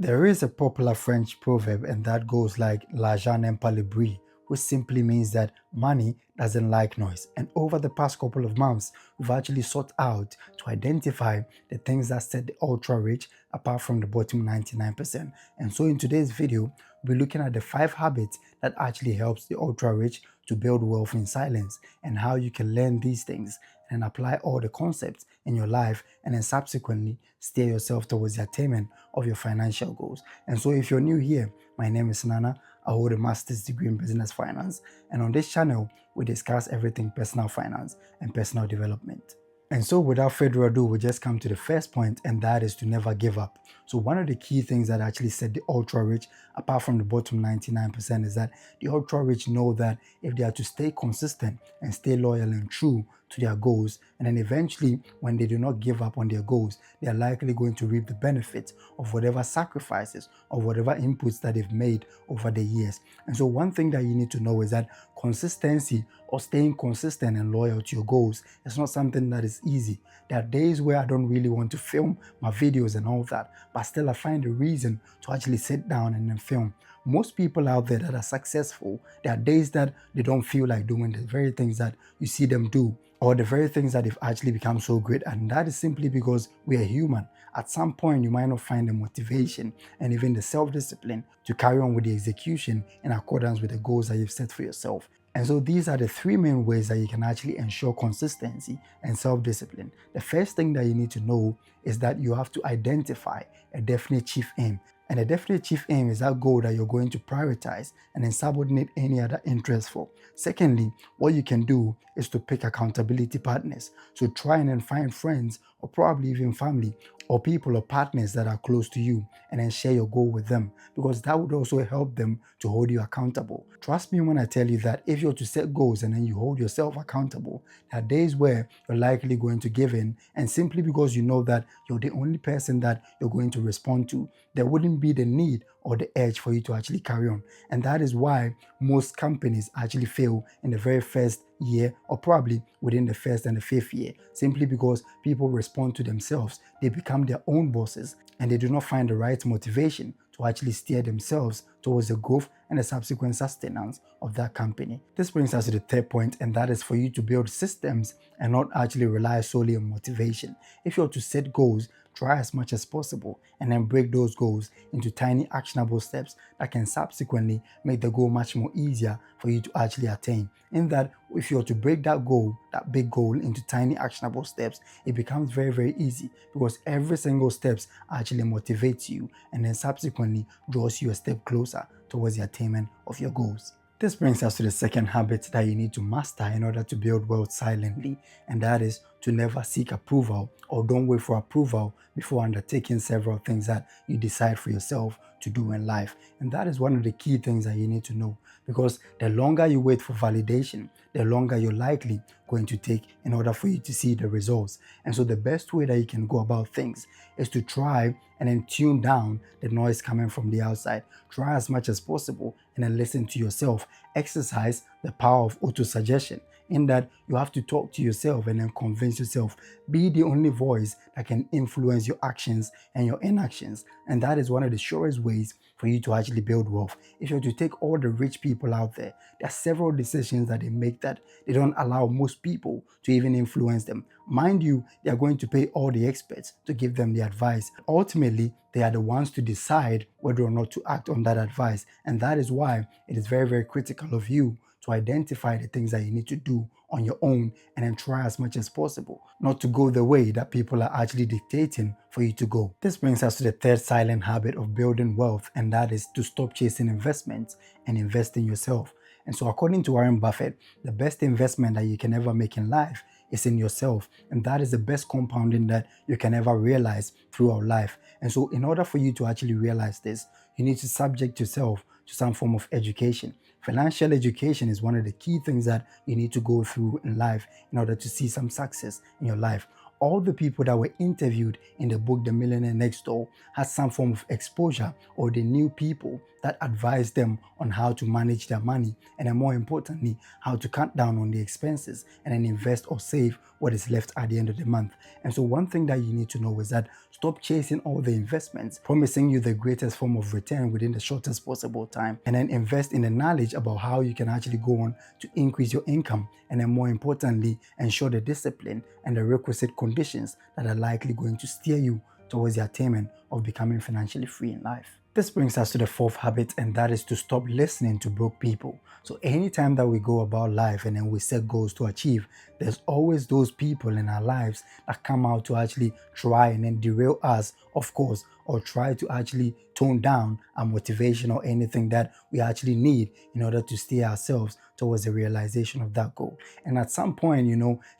There is a popular French proverb, and that goes like l'argent n'aime pas le bruit, which simply means that money doesn't like noise. And over the past couple of months, we've actually sought out to identify the things that set the ultra rich apart from the bottom 99%. And so in today's video, we'll be looking at the 5 habits that actually helps the ultra rich to build wealth in silence, and how you can learn these things and apply all the concepts in your life, and then subsequently steer yourself towards the attainment of your financial goals. And so if you're new here, my name is Nana. I hold a master's degree in business finance, and on this channel we discuss everything personal finance and personal development. And so without further ado, we just come to the first point, and that is to never give up. So one of the key things that actually set the ultra rich apart from the bottom 99% is that the ultra rich know that if they are to stay consistent and stay loyal and true to their goals, and then eventually when they do not give up on their goals, they are likely going to reap the benefits of whatever sacrifices or whatever inputs that they've made over the years. And so one thing that you need to know is that consistency, or staying consistent and loyal to your goals, is not something that is easy. There are days where I don't really want to film my videos and all that, but still I find a reason to actually sit down and then film. Most people out there that are successful, there are days that they don't feel like doing the very things that you see them do, or the very things that they've actually become so great. And that is simply because we are human. At some point, you might not find the motivation and even the self-discipline to carry on with the execution in accordance with the goals that you've set for yourself. And so these are the 3 main ways that you can actually ensure consistency and self-discipline. The first thing that you need to know is that you have to identify a definite chief aim. And a definite chief aim is that goal that you're going to prioritize and then subordinate any other interest for. Secondly, what you can do is to pick accountability partners. So try and then find friends, or probably even family, or people or partners that are close to you, and then share your goal with them, because that would also help them to hold you accountable. Trust me when I tell you that if you're to set goals and then you hold yourself accountable, there are days where you're likely going to give in, and simply because you know that you're the only person that you're going to respond to, there wouldn't be the need or the urge for you to actually carry on. And that is why most companies actually fail in the very first year, or probably within the first and the 5th year, simply because people respond to themselves. They become their own bosses, and they do not find the right motivation to actually steer themselves towards the growth and the subsequent sustenance of that company. This brings us to the third point, and that is for you to build systems and not actually rely solely on motivation. If you're to set goals, try as much as possible and then break those goals into tiny actionable steps that can subsequently make the goal much more easier for you to actually attain. In that, if you're to break that goal, that big goal, into tiny actionable steps, it becomes very, very easy, because every single steps actually motivates you and then subsequently draws you a step closer towards the attainment of your goals. This brings us to the second habit that you need to master in order to build wealth silently, and that is to never seek approval, or don't wait for approval before undertaking several things that you decide for yourself to do in life. And that is one of the key things that you need to know, because the longer you wait for validation, the longer you're likely going to take in order for you to see the results. And so the best way that you can go about things is to try and then tune down the noise coming from the outside. Try as much as possible and then listen to yourself. Exercise the power of auto-suggestion, in that you have to talk to yourself and then convince yourself. Be the only voice that can influence your actions and your inactions. And that is one of the surest ways for you to actually build wealth. If you're to take all the rich people out there are several decisions that they make that they don't allow most people to even influence them. Mind you, they are going to pay all the experts to give them the advice. Ultimately, they are the ones to decide whether or not to act on that advice. And that is why it is very, very critical of you to identify the things that you need to do on your own, and then try as much as possible not to go the way that people are actually dictating for you to go. This brings us to the third silent habit of building wealth, and that is to stop chasing investments and invest in yourself. And so according to Warren Buffett, the best investment that you can ever make in life is in yourself, and that is the best compounding that you can ever realize throughout life. And so in order for you to actually realize this, you need to subject yourself to some form of education. Financial education is one of the key things that you need to go through in life in order to see some success in your life. all the people that were interviewed in the book The Millionaire Next Door had some form of exposure, or they knew people that advised them on how to manage their money, and then more importantly, how to cut down on the expenses and then invest or save what is left at the end of the month. And so one thing that you need to know is that stop chasing all the investments promising you the greatest form of return within the shortest possible time, and then invest in the knowledge about how you can actually go on to increase your income, and then more importantly, ensure the discipline and the requisite conditions that are likely going to steer you towards the attainment of becoming financially free in life. This brings us to the fourth habit, and that is to stop listening to broke people. So anytime that we go about life and then we set goals to achieve, there's always those people in our lives that come out to actually try and then derail us, of course, or try to actually tone down our motivation or anything that we actually need in order to steer ourselves towards the realization of that goal. And at some point,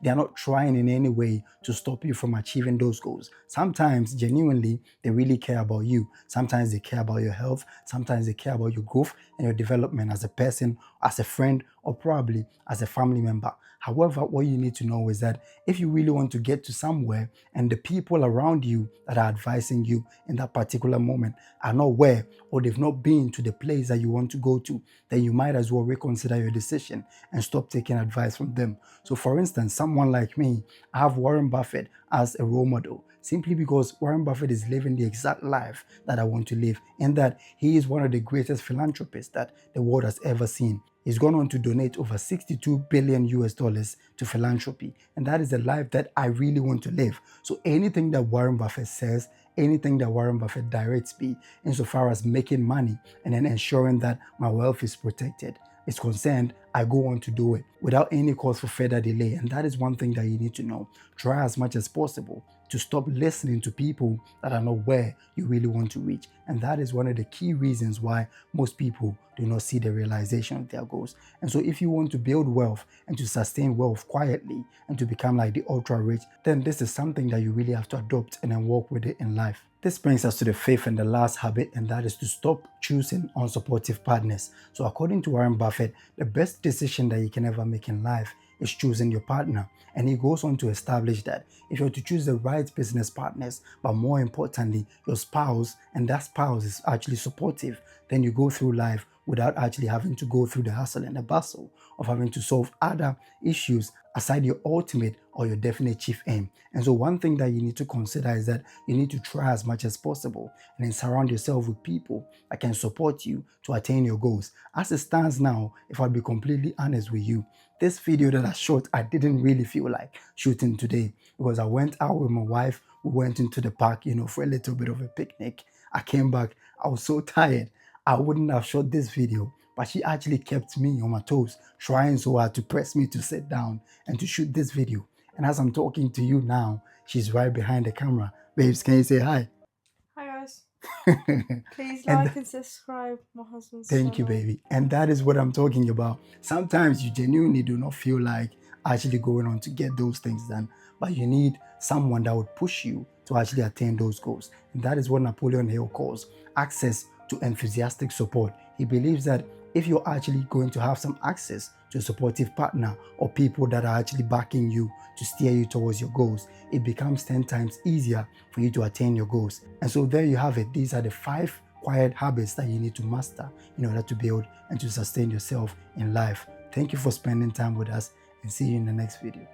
they're not trying in any way to stop you from achieving those goals. Sometimes, genuinely, they really care about you. Sometimes they care about your health. Sometimes they care about your growth and your development as a person, as a friend, or probably as a family member. However, what you need to know is that if you really want to get to somewhere and the people around you that are advising you in that particular moment are not where, or they've not been to the place that you want to go to, then you might as well reconsider your decision and stop taking advice from them. So for instance, someone like me, I have Warren Buffett as a role model, simply because Warren Buffett is living the exact life that I want to live, and that he is one of the greatest philanthropists that the world has ever seen. He's gone on to donate over 62 billion US dollars to philanthropy, and that is the life that I really want to live. So anything that Warren Buffett says, anything that Warren Buffett directs me insofar as making money and then ensuring that my wealth is protected is concerned, I go on to do it without any cause for further delay. And that is one thing that you need to know. Try as much as possible to stop listening to people that are not where you really want to reach. And that is one of the key reasons why most people do not see the realization of their goals. And so if you want to build wealth and to sustain wealth quietly and to become like the ultra rich, then this is something that you really have to adopt and then work with it in life. This brings us to the fifth and the last habit, and that is to stop choosing unsupportive partners. So according to Warren Buffett, the best decision that you can ever make in life is choosing your partner. And he goes on to establish that if you're to choose the right business partners, but more importantly, your spouse, and that spouse is actually supportive, then you go through life without actually having to go through the hustle and the bustle of having to solve other issues aside your ultimate or your definite chief aim. And so one thing that you need to consider is that you need to try as much as possible and then surround yourself with people that can support you to attain your goals. As it stands now, if I'll be completely honest with you, this video that I shot, I didn't really feel like shooting today because I went out with my wife. We went into the park, for a little bit of a picnic. I came back. I was so tired. I wouldn't have shot this video, but she actually kept me on my toes, trying so hard to press me to sit down and to shoot this video. And as I'm talking to you now, she's right behind the camera. Babes, can you say hi? Hi guys. Please And like and subscribe my husband's thank you, channel. baby. And that is what I'm talking about. Sometimes you genuinely do not feel like actually going on to get those things done, but you need someone that would push you to actually attain those goals. And that is what Napoleon Hill calls access to enthusiastic support. He believes that if you're actually going to have some access to a supportive partner or people that are actually backing you to steer you towards your goals, it becomes 10 times easier for you to attain your goals. And so there you have it. These are the 5 quiet habits that you need to master in order to build and to sustain yourself in life. Thank you for spending time with us, and see you in the next video.